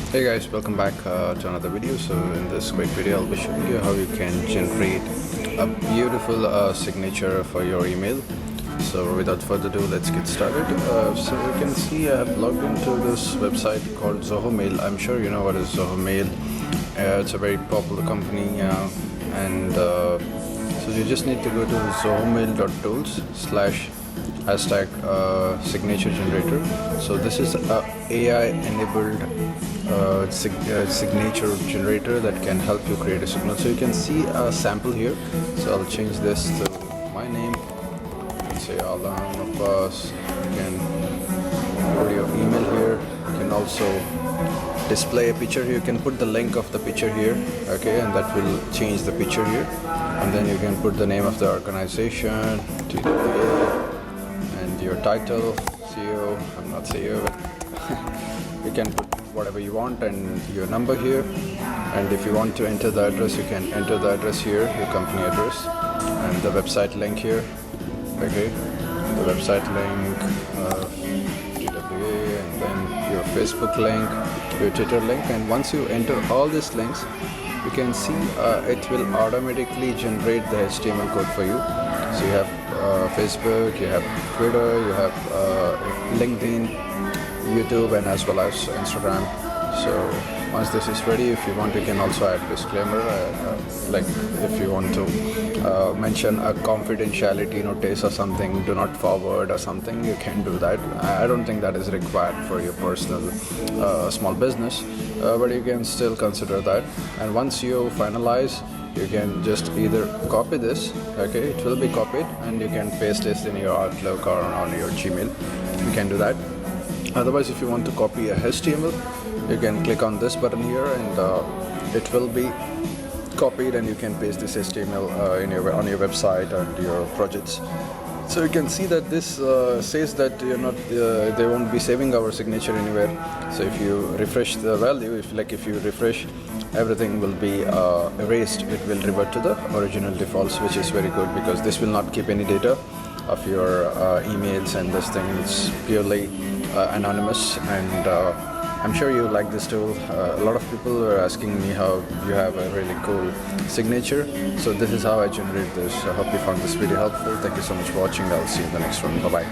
Hey guys, welcome back to another video. So in this quick video I'll be showing you how you can generate a beautiful signature for your email. So without further ado, let's get started. So you can see I have logged into this website called Yahoo Mail. I'm sure you know what is Yahoo Mail. It's a very popular company and so you just need to go to yahoomail.tools/signature generator. So this is a AI enabled signature generator that can help you create a signal. So you can see a sample here. So I'll change this to my name and say Alam Abbas. You can put your email here. You can also display a picture here. You can put the link of the picture here, okay, and that will change the picture here. And then you can put the name of the organization, TWA, and your title, CEO. I'm not CEO, but you can put whatever you want and your number here. And if you want to enter the address, you can enter the address here, your company address, and the website link here, okay, the website link, TWA, and then your Facebook link, your Twitter link. And once you enter all these links, you can see it will automatically generate the HTML code for you. So you have Facebook, you have Twitter, you have LinkedIn, YouTube, and as well as Instagram. So once this is ready, if you want, you can also add disclaimer, like if you want to mention a confidentiality notice or something, do not forward or something, you can do that. I don't think that is required for your personal small business, but you can still consider that. And once you finalize, you can just either copy this, okay, it will be copied, and you can paste this in your Outlook or on your Gmail. You can do that. Otherwise, if you want to copy a HTML, you can click on this button here, and it will be copied, and you can paste this HTML on your website and your projects. So you can see that this says that you're not, they won't be saving our signature anywhere. So if you refresh the value, if you refresh, everything will be erased. It will revert to the original defaults, which is very good because this will not keep any data of your emails, and this thing is purely anonymous. And I'm sure you like this tool. A lot of people are asking me how you have a really cool signature. So this is how I generate this. I hope you found this video helpful. Thank you so much for watching. I'll see you in the next one. Bye bye.